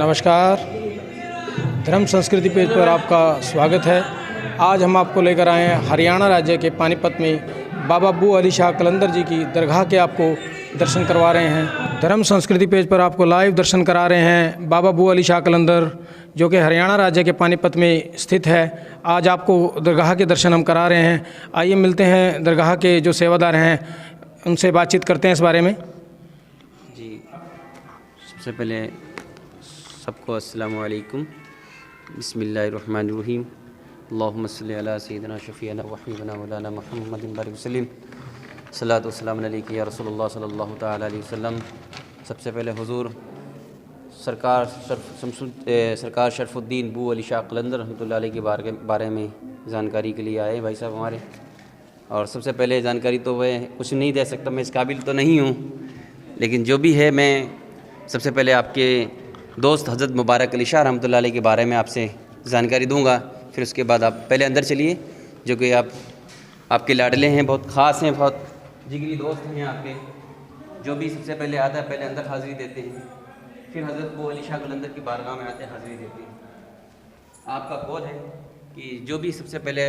नमस्कार। धर्म संस्कृति पेज पर आपका स्वागत है। आज हम आपको लेकर आए हैं हरियाणा राज्य के पानीपत में बाबा बू अली शाह कलंदर जी की दरगाह के आपको दर्शन करवा रहे हैं। धर्म संस्कृति पेज पर आपको लाइव दर्शन करा रहे हैं बाबा बू अली शाह कलंदर, जो कि हरियाणा राज्य के पानीपत में स्थित है। आज आपको दरगाह के दर्शन हम करा रहे हैं। आइए मिलते हैं दरगाह के जो सेवादार हैं, उनसे बातचीत करते हैं इस बारे में। जी, सबसे पहले सबको अस्सलामु अलैकुम, बिस्मिल्लाहिर्रहमानिर्रहीम, अल्लाहुम्मा सल्लि अला सय्यिदिना शफ़ीअना व हबीबना मौलाना मुहम्मदिन बारिक वसल्लम, सल्लल्लाहु वसल्लम अलैका या रसूलुल्लाह सल्लल्लाहु तआला अलैहि वसल्लम। सबसे पहले हुज़ूर सरकार शरफुद्दीन बू अली शाह कलंदर रहमतुल्लाह अलैह के बारे में जानकारी के लिए आए भाई साहब हमारे। और सबसे पहले जानकारी तो वह कुछ नहीं दे सकता, मैं इस काबिल तो नहीं हूँ, लेकिन जो भी है मैं सबसे पहले आपके दोस्त हज़रत मुबारक अली शाह रहमतुल्लाह अलैह के बारे में आपसे जानकारी दूंगा। फिर उसके बाद आप पहले अंदर चलिए, जो कि आपके लाडले हैं, बहुत ख़ास हैं, बहुत जिगरी दोस्त हैं आपके। जो भी सबसे पहले आता है पहले अंदर हाज़िरी देते हैं, फिर हज़रत बू अली शाह कलंदर की बारगाह में आते हैं, हाज़िरी देते हैं। आपका कौल है कि जो भी सबसे पहले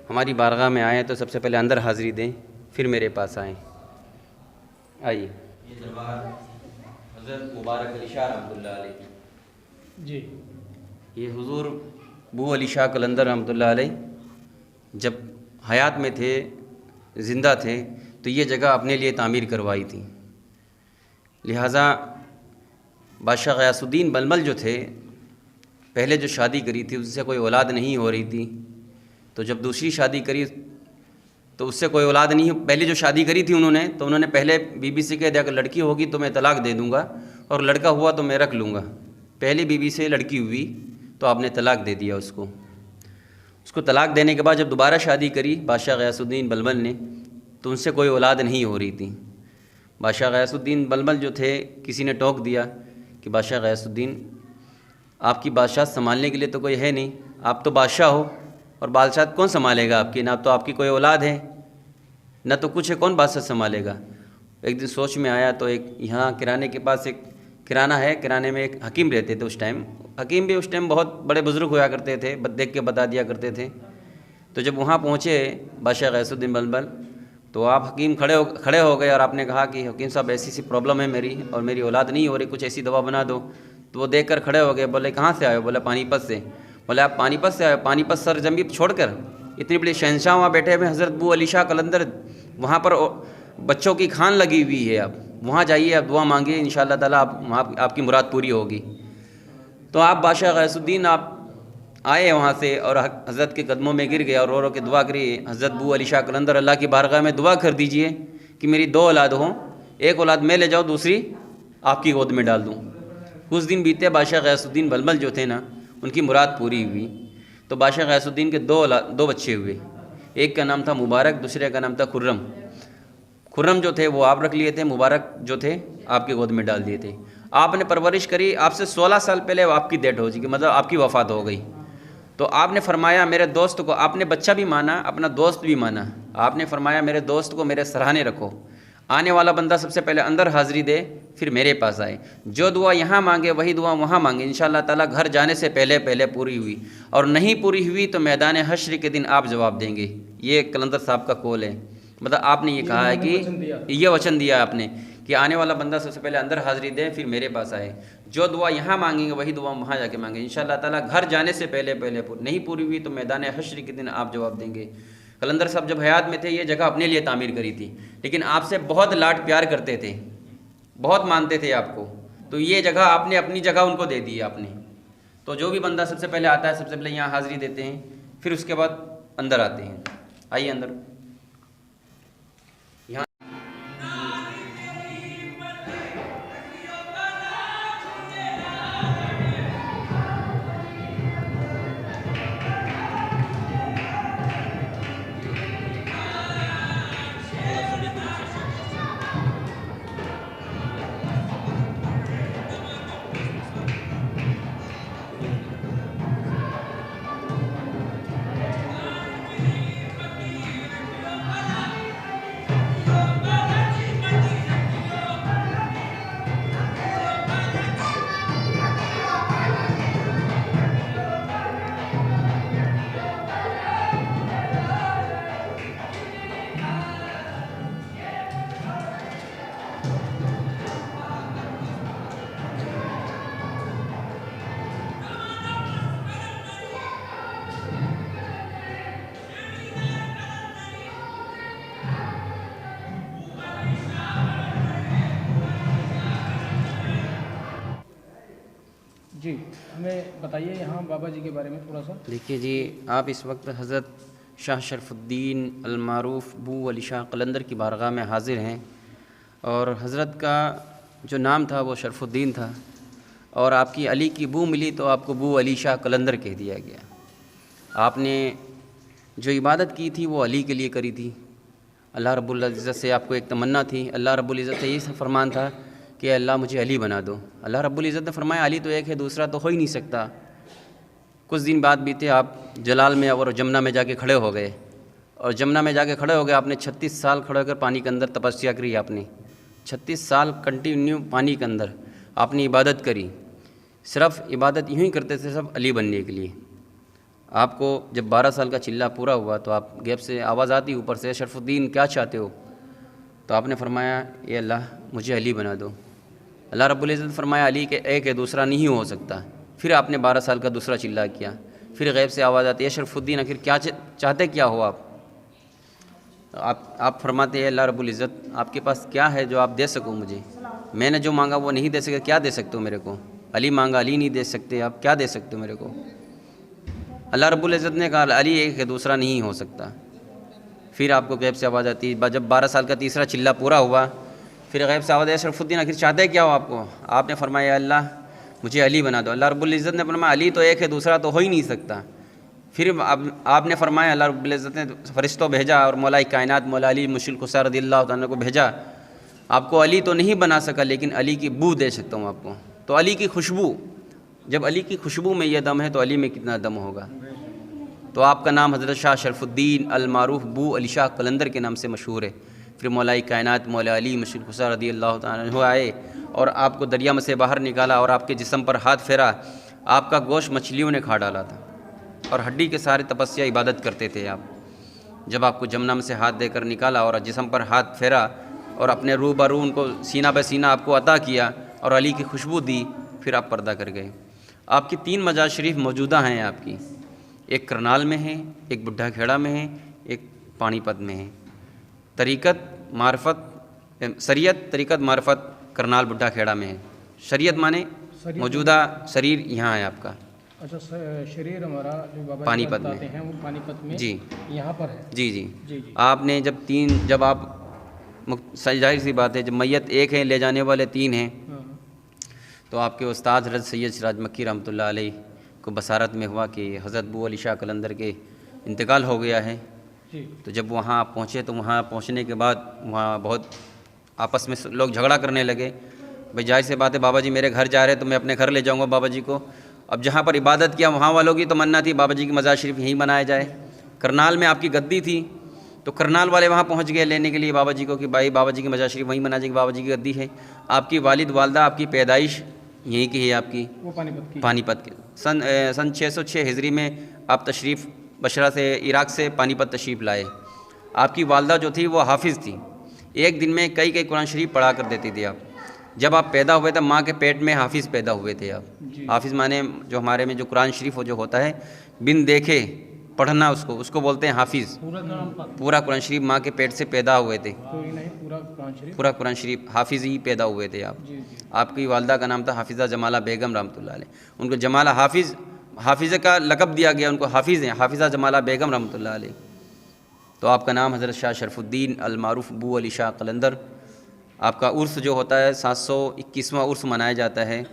हमारी बारगाह में आए तो सबसे पहले अंदर हाज़िरी दें, फिर मेरे पास आएँ। आइए, ये दरबार हज़रत मुबारक अली शाह रहमतुल्लाह अलैह जी। ये हुज़ूर बू अली शाह कलंदर रहमतुल्लाह अलैह जब हयात में थे, ज़िंदा थे, तो ये जगह अपने लिए तामीर करवाई थी। लिहाजा बादशाह गयासुद्दीन बलबल जो थे, पहले जो शादी करी थी उससे कोई औलाद नहीं हो रही थी, तो जब दूसरी शादी करी तो उससे कोई औलाद नहीं, पहले जो शादी करी थी तो उन्होंने पहले बीबी से कह दिया कि लड़की होगी तो मैं तलाक दे दूंगा, और लड़का हुआ तो मैं रख लूँगा। पहली बीबी से लड़की हुई तो आपने तलाक दे दिया उसको तलाक देने के बाद जब दोबारा शादी करी बादशाह गयासुद्दीन बलबल ने, तो उनसे कोई औलाद नहीं हो रही थी। बादशाह गयासुद्दीन बलबल जो थे, किसी ने टोक दिया कि बादशाह गयासुद्दीन, आपकी बादशाह संभालने के लिए तो कोई है नहीं, आप तो बादशाह हो और बादशाह कौन संभालेगा आपकी, ना तो आपकी कोई औलाद है ना तो कुछ है, कौन बादशाह संभालेगा। एक दिन सोच में आया तो एक यहाँ किराने के पास एक किराना है, किराने में एक हकीम रहते थे उस टाइम। हकीम भी उस टाइम बहुत बड़े बुज़ुर्ग होया करते थे, देख के बता दिया करते थे। तो जब वहाँ पहुँचे बादशाह गयासुद्दीन बलबल, तो आप हकीम खड़े हो गए और आपने कहा कि हकीम साहब ऐसी सी प्रॉब्लम है मेरी और मेरी औलाद नहीं हो रही, कुछ ऐसी दवा बना दो। तो वो देख कर खड़े हो गए, बोले कहाँ से आए हो? बोला पानीपत से। बोले आप पानीपत से आए हो? पानीपत सर जमीन छोड़कर इतनी बड़ी शहनशाह वहाँ बैठे हुए हज़रत बू अली शाह कलंदर, वहाँ पर बच्चों की खान लगी हुई है, आप वहाँ जाइए, आप दुआ मांगिए, इंशाअल्लाह ताला आपकी मुराद पूरी होगी। तो आप बादशाह गयासुद्दीन आप आए वहाँ से और हज़रत के कदमों में गिर गए और रो के दुआ करी, हज़रत बू अली शाह कलंदर अल्लाह की बारगाह में दुआ कर दीजिए कि मेरी 2 औलाद हों, एक औलाद मैं ले जाऊँ, दूसरी आपकी गोद में डाल दूँ। कुछ दिन बीते, बादशाह गयासुद्दीन बलबल जो थे ना, उनकी मुराद पूरी हुई। तो बादशाह गयासुद्दीन के 2 बच्चे हुए, एक का नाम था मुबारक, दूसरे का नाम था खुर्रम। खुर्रम जो थे वो आप रख लिए थे, मुबारक जो थे आपके गोद में डाल दिए थे। आपने परवरिश करी, आपसे 16 साल पहले आपकी डेथ हो चुकी, मतलब आपकी वफ़ात हो गई। तो आपने फरमाया मेरे दोस्त को, आपने बच्चा भी माना, अपना दोस्त भी माना। आपने फरमाया मेरे दोस्त को मेरे सराहने रखो, आने वाला बंदा सबसे पहले अंदर हाज़िरी दे, फिर मेरे पास आए। जो दुआ यहाँ मांगे वही दुआ वहाँ मांगे, इंशाअल्लाह ताला घर जाने से पहले पूरी हुई, और नहीं पूरी हुई तो मैदान हश्र के दिन आप जवाब देंगे। ये कलंदर साहब का कौल है, मतलब आपने ये कहा है कि ये वचन दिया आपने कि आने वाला बंदा सबसे पहले अंदर हाज़िरी दे, फिर मेरे पास आए। जो दुआ यहाँ मांगेंगे वही दुआ वहाँ जाके मांगे, इंशाअल्लाह ताला घर जाने से पहले नहीं पूरी हुई तो मैदान हश्र के दिन आप जवाब देंगे। कलंदर साहब जब हयात में थे ये जगह अपने लिए तामीर करी थी, लेकिन आपसे बहुत लाड प्यार करते थे, बहुत मानते थे आपको, तो ये जगह आपने अपनी जगह उनको दे दी आपने। तो जो भी बंदा सबसे पहले आता है सबसे पहले यहाँ हाज़िरी देते हैं, फिर उसके बाद अंदर आते हैं। आइए अंदर। जी, हमें बताइए यहाँ बाबा जी के बारे में थोड़ा सा। देखिए जी, आप इस वक्त हज़रत शाह शरफ़ुद्दीन अलमारूफ़ बू अली शाह कलंदर की बारगाह में हाज़िर हैं और हज़रत का जो नाम था वो शरफ़ुद्दीन था और आपकी अली की बू मिली तो आपको बू अली शाह कलंदर कह दिया गया। आपने जो इबादत की थी वो अली के लिए करी थी। अल्लाह रब्बुल इज़्ज़त से आपको एक तमन्ना थी, अल्लाह रब्बुल इज़्ज़त से यही फरमान था कि अल्लाह मुझे अली बना दो। अल्लाह रब्बुल इज़्ज़त ने फरमाया अली तो एक है, दूसरा तो हो ही नहीं सकता। कुछ दिन बाद बीते, आप जलाल में और जमुना में जाके खड़े हो गए और जमुना में जाके खड़े हो गए। आपने 36 साल खड़े होकर पानी के अंदर तपस्या करी। आपने 36 साल कंटिन्यू पानी के अंदर आपने इबादत करी। सिर्फ इबादत यूँ ही करते थे सब अली बनने के लिए। आपको जब 12 साल का चिल्ला पूरा हुआ तो आप गैब से आवाज़ आती ऊपर से, शरफ़ुद्दीन क्या चाहते हो? तो आपने फरमाया ये अल्लाह मुझे अली बना दो। अल्लाह रब्बुल इज़्ज़त फरमाया अली के एक है, दूसरा नहीं हो सकता। फिर आपने 12 साल का दूसरा चिल्ला किया। फिर गैब से आवाज़ आती है शरफ़ुद्दीन आखिर क्या चाहते क्या हो आप? आप फरमाते हैं अल्लाह रब्बुल इज़्ज़त आपके पास क्या है जो आप दे सको मुझे? मैंने जो मांगा वो नहीं दे सके, क्या दे सकते हो मेरे को? अली मांगा अली नहीं दे सकते, आप क्या दे सकते हो मेरे को? अल्लाह रब्बुल इज़्ज़त ने कहा अली एक है, दूसरा नहीं हो सकता। फिर आपको गैब से आवाज़ आती है। जब 12 साल का तीसरा चिल्ला पूरा हुआ फिर गैब से आवाज़ आई शरफ़ुद्दीन आखिर चाहते क्या हो आपको? आपने फरमाया अल्लाह मुझे अली बना दो। अल्लाह रब्बुल इज़्ज़त ने फरमाया अली तो एक है, दूसरा तो हो ही नहीं सकता। फिर आपने फरमाया, अल्लाह रब्बुल इज़्ज़त ने फ़रिश्तों भेजा और मौला कायनात मौला अली मुश्किल कुसार रज़ियल्लाहु ताला को भेजा। आपको अली तो नहीं बना सका लेकिन अली की बू दे सकता हूँ आपको। तो अली की खुशबू, जब अली की खुशबू में यह दम है तो अली में कितना दम होगा। तो आपका नाम हज़रत शाह शरफ़ुद्दीन अलमारूफ़ बू अली शाह कलंदर के नाम से मशहूर है। फिर मौला कायनात मौला अली मुश्किल कुसार रज़ियल्लाहु ताला अन्हु आए और आपको दरिया में से बाहर निकाला और आपके जिस्म पर हाथ फेरा। आपका गोश्त मछलियों ने खा डाला था और हड्डी के सारे तपस्या इबादत करते थे आप। जब आपको जमुना में से हाथ देकर निकाला और जिस्म पर हाथ फेरा और अपने रूबरू उनको सीना ब सीना आपको अता किया और अली की खुशबू दी, फिर आप पर्दा कर गए। आपकी 3 मजार शरीफ मौजूदा हैं आपकी, एक करनाल में है, एक बुढ़ा खेड़ा में है, एक पानीपत में है। तरीक़त मार्फत शरीयत तरीक़त मार्फत करनाल बुढ़ा खेड़ा में है। शरीयत माने मौजूदा शरीर यहाँ है आपका। अच्छा, शरीर हमारा जो बाबा पानीपत में हैं वो पानीपत में जी यहाँ पर है। जी जी, जी जी। आपने जब आप जाहिर सी बात है जब मैयत एक है ले जाने वाले 3 हैं, तो आपके उस्ताद हज़रत सैयद सिराज मक्की रहमतुल्लाह अलैह को बसारत में हुआ कि हज़रत बू अली शाह कलंदर के इंतकाल हो गया है। जी। तो जब वहाँ पहुँचे तो वहाँ पहुँचने के बाद वहाँ बहुत आपस में लोग झगड़ा करने लगे। भाई जाहिर सी बात है बाबा जी मेरे घर जा रहे हैं तो मैं अपने घर ले जाऊँगा बाबा जी को। अब जहाँ पर इबादत किया वहाँ वालों की तमन्ना थी बाबा जी की मज़ार शरीफ यहीं बनाया जाए। करनाल में आपकी गद्दी थी तो करनाल वाले वहाँ पहुँच गए लेने के लिए बाबा जी को कि भाई बाबा जी की मज़ार शरीफ वहीं बना जाएगी, बाबा जी की गद्दी है। आपकी वालिद वालदा आपकी पैदाइश यहीं की है आपकी, वो पानीपत के सन 606 हिजरी में आप तशरीफ़ बशरा से इराक़ से पानीपत तशरीफ़ लाए। आपकी वालदा जो थी वो हाफिज़ थी, एक दिन में कई कुरान शरीफ पढ़ा कर देती थी आप। जब आप पैदा हुए तब माँ के पेट में हाफिज़ पैदा हुए थे आप। हाफिज़ माने जो हमारे में जो कुरान शरीफ जो होता है बिन देखे पढ़ना उसको बोलते हैं हाफिज़। पूरा कुरान शरीफ माँ के पेट से पैदा हुए थे, पूरा कुरान शरीफ हाफिज़ ही पैदा हुए थे आप। आपकी वालदा का नाम था हाफिज़ा जमाला बेगम रहमतुल्लाह अलैह। उनको जमाला हाफिज़ का लक़ब दिया गया, उनको हाफिज़ हैं हाफिज़ा जमाला बेगम रहमतुल्लाह अलैह। तो आपका नाम हज़रत शाह शरफ़ुद्दीन अलमारूफ़ बू अली शाह कलंदर। आपका उर्स जो होता है 721वां उर्स मनाया जाता है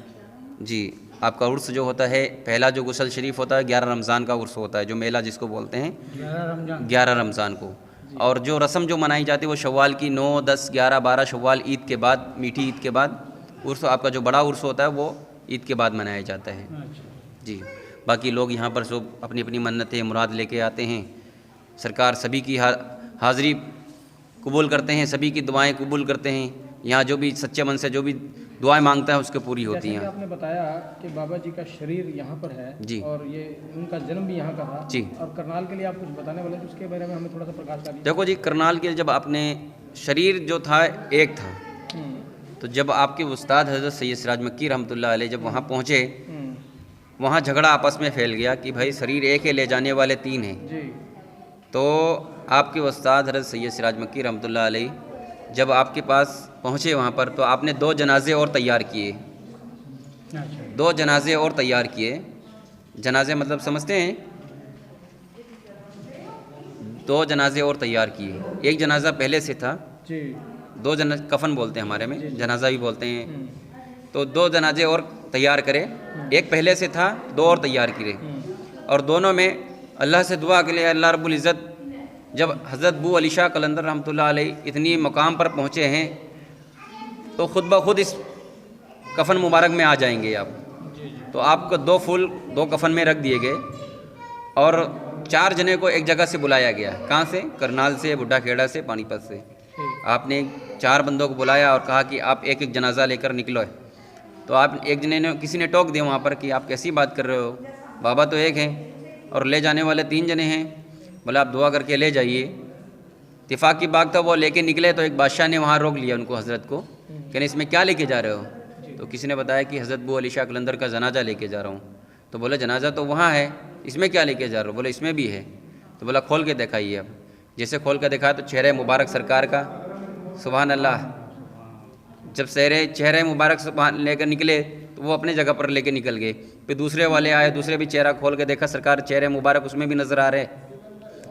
जी। आपका उर्स जो होता है पहला जो गुसल शरीफ होता है 11 रमज़ान का उर्स होता है, जो मेला जिसको बोलते हैं 11 रमज़ान को। और जो रस्म जो मनाई जाती है वो शव्वाल की 9, 10, 11, 12 शव्वाल ईद के बाद, मीठी ईद के बाद उर्स। आपका जो बड़ा उर्स होता है वो ईद के बाद मनाया जाता है जी। बाकी लोग यहाँ पर सब अपनी अपनी मन्नतें मुराद लेके आते हैं। सरकार सभी की हाज़िरी कबूल करते हैं, सभी की दुआएं कबूल करते हैं। यहाँ जो भी सच्चे मन से जो भी दुआएं मांगता है उसके पूरी होती हैं। आपने बताया कि बाबा जी का शरीर यहाँ पर है जी, और ये उनका जन्म भी यहाँ का था जी। और करनाल के लिए आप कुछ बताने वाले तो उसके बारे में हमें थोड़ा सा प्रकाश डालिए। देखो जी, करनाल के जब आपने शरीर जो था एक था तो जब आपके उस्ताद हज़रत सैयद सिराज मक्की रहमतुल्लाह अलैह जब वहाँ पहुँचे, वहाँ झगड़ा आपस में फैल गया कि भाई शरीर एक है, ले जाने वाले तीन हैं। जी। तो आपके उस्ताद हज़रत सैयद सिराज मक्की रहमतुल्लाह अलैह जब आपके पास पहुँचे वहाँ पर, तो आपने 2 जनाजे और तैयार किए। अच्छा। 2 जनाजे और तैयार किए। जनाजे मतलब समझते हैं? 2 जनाजे और तैयार किए। एक जनाजा पहले से था, जी। 2 कफन बोलते हैं हमारे में, जनाजा भी बोलते हैं। तो 2 जनाजे और तैयार करे, एक पहले से था, 2 और तैयार किए। और दोनों में अल्लाह से दुआ के लिए अल्लाह रब्बुल इज़्ज़त जब हज़रत बू अली शाह कलंदर रहमतुल्लाह अलैह इतनी मकाम पर पहुँचे हैं, तो ख़ुद ब खुद इस कफन मुबारक में आ जाएंगे आप। तो आपको 2 फूल 2 कफन में रख दिए गए और 4 जने को एक जगह से बुलाया गया। कहाँ से? करनाल से, बुढ़ा खेड़ा से, पानीपत से। आपने 4 बंदों को बुलाया और कहा कि आप एक एक जनाजा लेकर निकलो है। तो आप एक जने ने, किसी ने टोक दिया वहाँ पर कि आप कैसी बात कर रहे हो, बाबा तो एक हैं और ले जाने वाले 3 जने हैं। बोला आप दुआ करके ले जाइए। इत्तेफाक की बात था, वो लेके निकले तो एक बादशाह ने वहाँ रोक लिया उनको, हज़रत को, कहने इसमें क्या लेके जा रहे हो? तो किसी ने बताया कि हज़रत बू अली शाह कलंदर का जनाजा लेके जा रहा हूँ। तो बोला जनाजा तो वहाँ है, इसमें क्या लेके जा रहे हो? बोले इसमें भी है। तो बोला खोल के दिखाइए। अब जैसे खोल के दिखाया तो चेहरे मुबारक सरकार का, सुभान अल्लाह। जब चेहरे मुबारक लेकर निकले तो वो अपने जगह पर लेके निकल गए। फिर दूसरे वाले आए, दूसरे भी चेहरा खोल के देखा, सरकार चेहरे मुबारक उसमें भी नज़र आ रहे,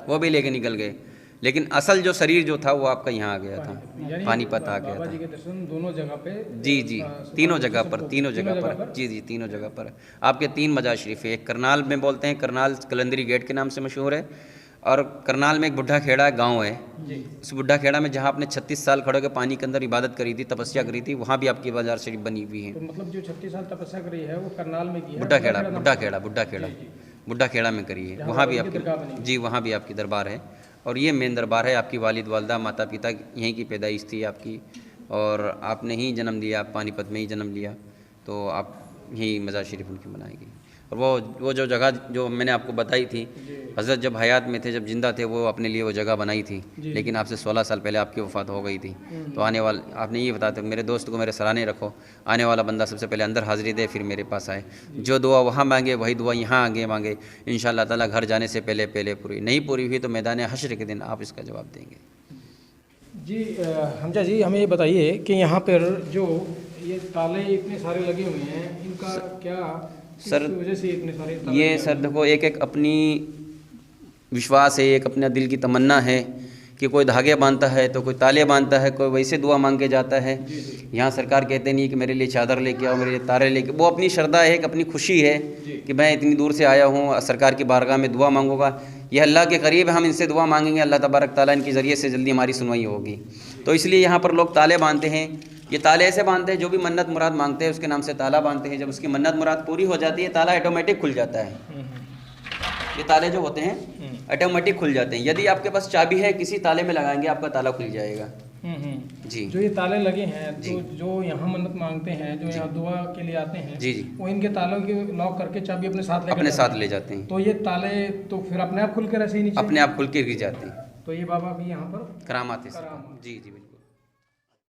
वो भी लेके निकल गए। लेकिन असल जो शरीर जो था वो आपका यहाँ आ गया था, पानीपत आ गया बाबा जी था। के दर्शन दोनों जगह पे। जी जी, तीनों जगह पर, तीनों जगह पर, जी जी, तीनों जगह पर आपके 3 मजार शरीफ है। एक करनाल में बोलते हैं, करनाल कलंदरी गेट के नाम से मशहूर है, और करनाल में एक बुढ़ा खेड़ा गांव है। उस बुढ़ा खेड़ा में जहाँ आपने 36 साल खड़े होकर पानी के अंदर इबादत करी थी, तपस्या करी थी, वहाँ भी आपकी मजार शरीफ बनी हुई है। तो मतलब जो 36 साल तपस्या करी है वो करनाल में की है? बुढ़ा खेड़ा में करी है, वहाँ भी आपकी, जी वहाँ भी आपकी दरबार है। और ये मेन दरबार है। आपकी वालिद वालदा माता पिता यहीं की पैदाइश थी आपकी, और आपने ही जन्म लिया, आप पानीपत में ही जन्म लिया, तो आप यहीं मजार शरीफ उनकी बनाई गई। और वो जो जगह जो मैंने आपको बताई थी, हज़रत जब हयात में थे, जब जिंदा थे, वो अपने लिए वो जगह बनाई थी, लेकिन आपसे 16 साल पहले आपकी वफ़ात हो गई थी। तो आने वाला, आपने ये बताया था मेरे दोस्त को मेरे सराहने रखो, आने वाला बंदा सबसे पहले अंदर हाज़िरी दे, फिर मेरे पास आए। जो दुआ वहाँ मांगे वही दुआ यहाँ आगे मांगे। इंशाअल्लाह ताला घर जाने से पहले पूरी नहीं पूरी हुई तो मैदान हश्र के दिन आप इसका जवाब देंगे। जी हमजा जी, हमें ये बताइए कि यहाँ पर जो ये ताले इतने सारे लगे हुए हैं, इनका क्या, सर वजह से इतने सारे ताले? ये सर देखो, एक अपनी विश्वास है, एक अपना दिल की तमन्ना है कि कोई धागे बांधता है तो कोई ताले बांधता है, कोई वैसे दुआ मांग के जाता है। यहाँ सरकार कहते नहीं कि मेरे लिए चादर लेके आओ, मेरे लिए तारे लेके, वो अपनी श्रद्धा है, एक अपनी खुशी है कि मैं इतनी दूर से आया हूँ, सरकार की बारगाह में दुआ मांगूंगा, ये अल्लाह के करीब है, हम इनसे दुआ मांगेंगे, अल्लाह तबारक ताला इनके ज़रिए से जल्दी हमारी सुनवाई होगी। तो इसलिए यहाँ पर लोग ताले बांधते हैं। ये ताले ऐसे बांधते हैं, जो भी मन्नत मुराद मांगते हैं उसके नाम से ताला बांधते हैं। जब उसकी मन्नत मुराद पूरी हो जाती है, ताला ऑटोमेटिक खुल जाता है। ये ताले जो होते हैं ऑटोमेटिक खुल जाते हैं। यदि आपके पास चाबी है, किसी ताले में लगाएंगे आपका ताला खुल जाएगा। जी, जो ये ताले लगे हैं, तो जो यहाँ मन्नत मांगते हैं, जो यहाँ दुआ के लिए आते हैं, जी जी, वो इनके तालों की लॉक करके चाबी अपने साथ ले जाते हैं। तो ये ताले तो फिर अपने आप खुल के ऐसे ही नीचे अपने आप खुल के गिर जाते हैं। तो ये बाबा की यहाँ पर करामात है। जी जी बिल्कुल।